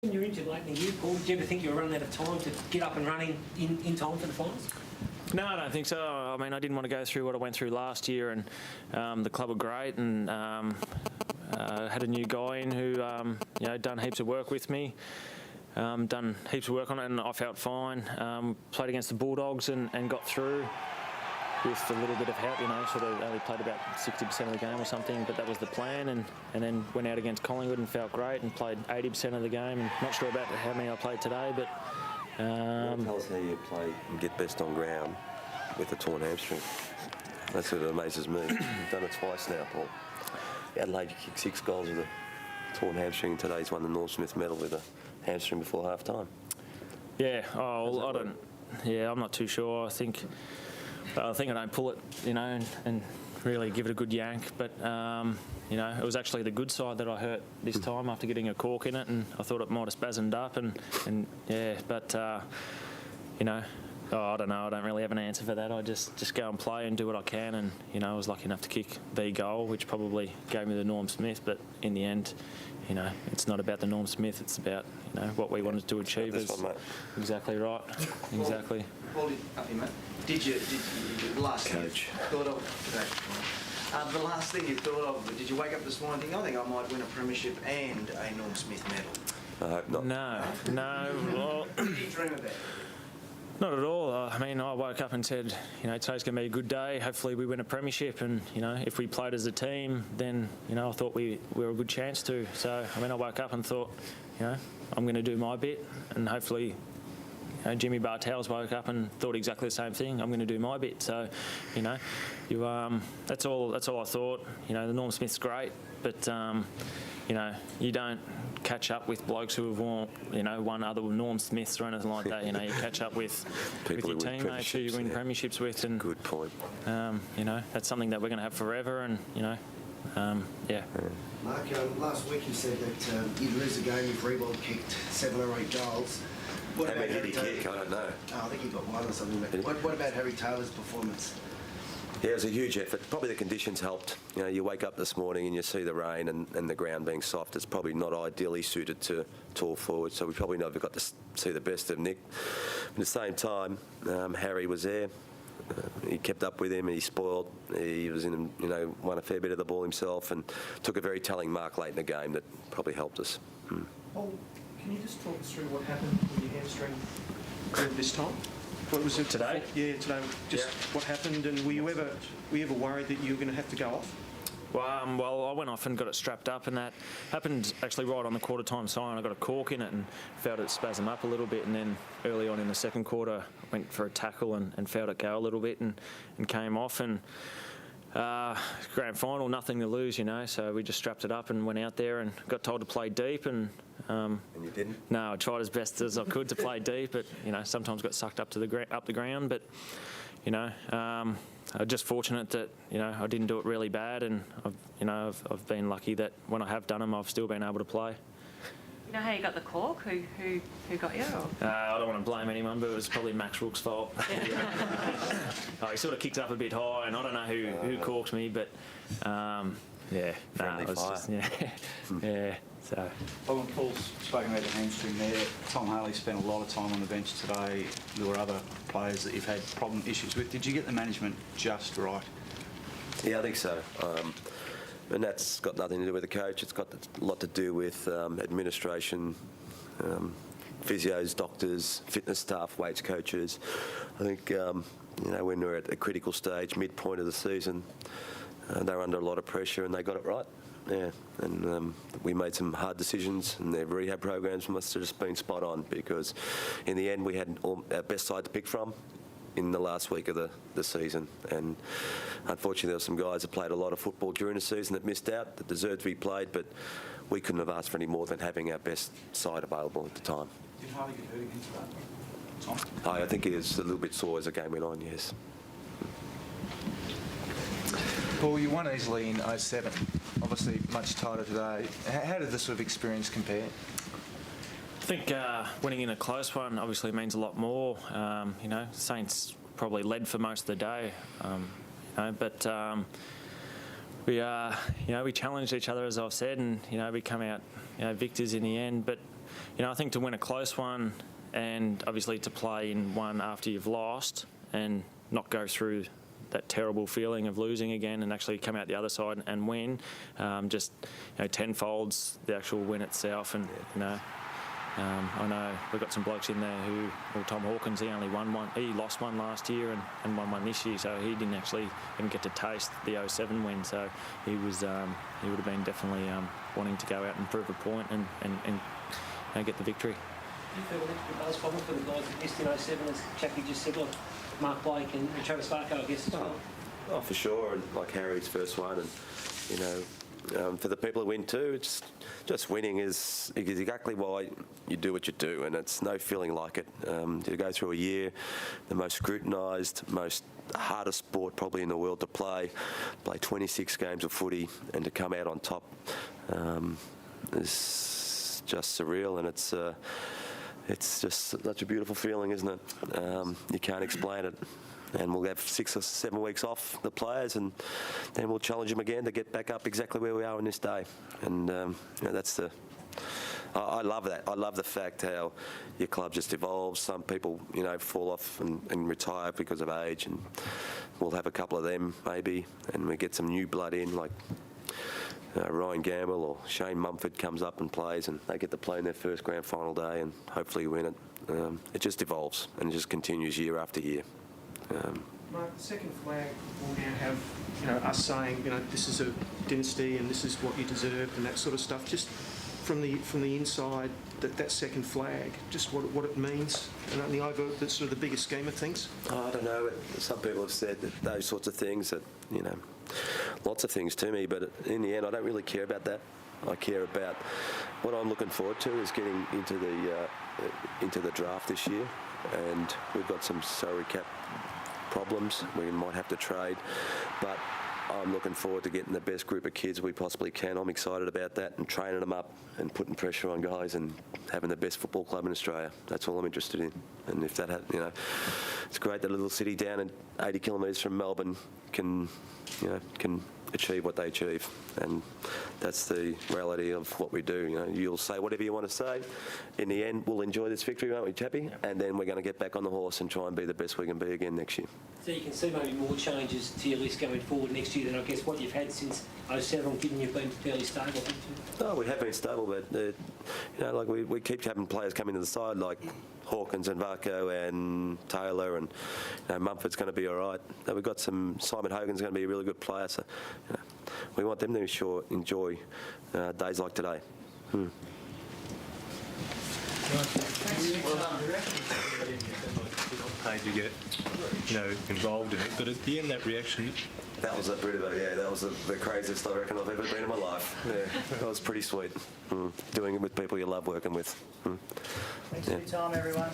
When you're injured late in the year, Paul, did you ever think you were running out of time to get up and running in time for the finals? No, I don't think so. I mean, I didn't want to go through what I went through last year, and the club were great, and had a new guy in who, done heaps of work with me, done heaps of work on it, and I felt fine. Played against the Bulldogs and got through with a little bit of help, sort of only played about 60% of the game or something, but that was the plan, and then went out against Collingwood and felt great and played 80% of the game, and not sure about how many I played today, but... Tell us how you play and get best on ground with a torn hamstring. That's what amazes me. You've done it twice now, Paul. Adelaide, you kicked 6 goals with a torn hamstring. Today's won the Norm Smith medal with a hamstring before half-time. Yeah, I don't... Yeah, I'm not too sure. I think I don't pull it, and really give it a good yank. But, it was actually the good side that I hurt this time after getting a cork in it, and I thought it might have spasmed up. And yeah, but, I don't know. I don't really have an answer for that. I just go and play and do what I can. And, I was lucky enough to kick the goal, which probably gave me the Norm Smith. But in the end, it's not about the Norm Smith. It's about, what we wanted to achieve. Exactly right. Exactly. Paul, did you last Coach. thought of the last thing you thought of? Did you wake up this morning and think, I think I might win a premiership and a Norm Smith medal? I hope not. No. Well, what did you dream about? Not at all. I woke up and said, today's going to be a good day. Hopefully we win a premiership, and, if we played as a team, then, I thought we were a good chance to. So, I woke up and thought, I'm going to do my bit, and hopefully, Jimmy Bartels woke up and thought exactly the same thing. I'm going to do my bit. So, that's all I thought. The Norm Smith's great, but, you don't catch up with blokes who have won other Norm Smiths or anything like that. You catch up with your teammates who you win premierships with, and good point. That's something that we're going to have forever, and yeah. Mark, last week you said that you'd lose a game if Rebold kicked 7 or 8 goals. How many did he kick? I don't know. I think he got 1 or something. But what about Harry Taylor's performance? Yeah, it was a huge effort. Probably the conditions helped. You wake up this morning and you see the rain and the ground being soft. It's probably not ideally suited to tall forwards, so we probably never got to see the best of Nick. At the same time, Harry was there. He kept up with him. He spoiled. He was in, won a fair bit of the ball himself, and took a very telling mark late in the game that probably helped us. Paul, can you just talk us through what happened with your hamstring this time? What was it today? Yeah, today. Just what happened, and were you ever worried that you were going to have to go off? Well, I went off and got it strapped up, and that happened actually right on the quarter time sign. I got a cork in it and felt it spasm up a little bit, and then early on in the second quarter, I went for a tackle and felt it go a little bit and came off. And grand final, nothing to lose, so we just strapped it up and went out there and got told to play deep. And you didn't? No, I tried as best as I could to play deep, but sometimes got sucked up to the ground. But I'm just fortunate that I didn't do it really bad, and I've been lucky that when I have done them, I've still been able to play. You know how you got the cork? Who got you? I don't want to blame anyone, but it was probably Max Rook's fault. He sort of kicked up a bit high, and I don't know who corked me, but it was fire. just, yeah. So. Well, when Paul's spoken about the hamstring there, Tom Harley spent a lot of time on the bench today. There were other players that you've had issues with. Did you get the management just right? Yeah, I think so. And that's got nothing to do with the coach. It's got a lot to do with administration, physios, doctors, fitness staff, weights coaches. I think, when we're at a critical stage, midpoint of the season, they were under a lot of pressure and they got it right. Yeah, and we made some hard decisions, and their rehab programs must have just been spot on, because in the end we had our best side to pick from in the last week of the season, and unfortunately there were some guys that played a lot of football during the season that missed out, that deserved to be played, but we couldn't have asked for any more than having our best side available at the time. Did Harley get hurt against that, Tom? I think he was a little bit sore as the game went on, yes. Paul, you won easily in 07, obviously much tighter today. How did this sort of experience compare? I think winning in a close one obviously means a lot more. Saints probably led for most of the day, but we challenged each other, as I've said, and we come out victors in the end. But I think to win a close one and obviously to play in one after you've lost and not go through that terrible feeling of losing again and actually come out the other side and win, just tenfolds the actual win itself. And I know we've got some blokes in there who, well, Tom Hawkins, he only won one. He lost one last year and won one this year, so he didn't actually even get to taste the 07 win. So he would have been definitely wanting to go out and prove a point and get the victory. Do you feel that's the most problem for the guys that missed in 07, as Chappie just said, like Mark Blake and Travis Barco, I guess, as well? Oh, for sure, and like Harry's first one, and for the people who win too, it's just winning is exactly why you do what you do, and it's no feeling like it. To go through a year, the most scrutinised, most hardest sport probably in the world to play 26 games of footy, and to come out on top is just surreal, and it's just such a beautiful feeling, isn't it? You can't explain it. And we'll have 6 or 7 weeks off, the players, and then we'll challenge them again to get back up exactly where we are on this day. And that's the. I love that. I love the fact how your club just evolves. Some people, fall off and retire because of age, and we'll have a couple of them maybe, and we get some new blood in, like Ryan Gamble or Shane Mumford comes up and plays, and they get to play in their first grand final day and hopefully win it. It just evolves and it just continues year after year. Mark, the second flag will now have, us saying, this is a dynasty and this is what you deserve and that sort of stuff. Just from the inside, that second flag, just what it means, and the sort of the bigger scheme of things. I don't know. Some people have said that those sorts of things, that lots of things to me, but in the end, I don't really care about that. I care about what I'm looking forward to is getting into the draft this year, and we've got some salary cap problems. We might have to trade, but I'm looking forward to getting the best group of kids we possibly can. I'm excited about that, and training them up and putting pressure on guys and having the best football club in Australia. That's all I'm interested in. And if that, it's great that a little city down at 80 kilometres from Melbourne can achieve what they achieve, and that's the reality of what we do. You'll say whatever you want to say. In the end, we'll enjoy this victory, won't we, Chappie? And then we're going to get back on the horse and try and be the best we can be again next year. So you can see maybe more changes to your list going forward next year than I guess what you've had since 07, given you've been fairly stable, haven't you? No, we have been stable, but we keep having players coming to the side like Hawkins and Varco and Taylor, and Mumford's going to be all right. We've got Simon Hogan's going to be a really good player, so we want them to enjoy days like today. Paid to get, involved in it, but at the end, that reaction. That was that was the craziest I reckon I've ever been in my life. Yeah, that was pretty sweet. Doing it with people you love working with. Thanks for your time, everyone.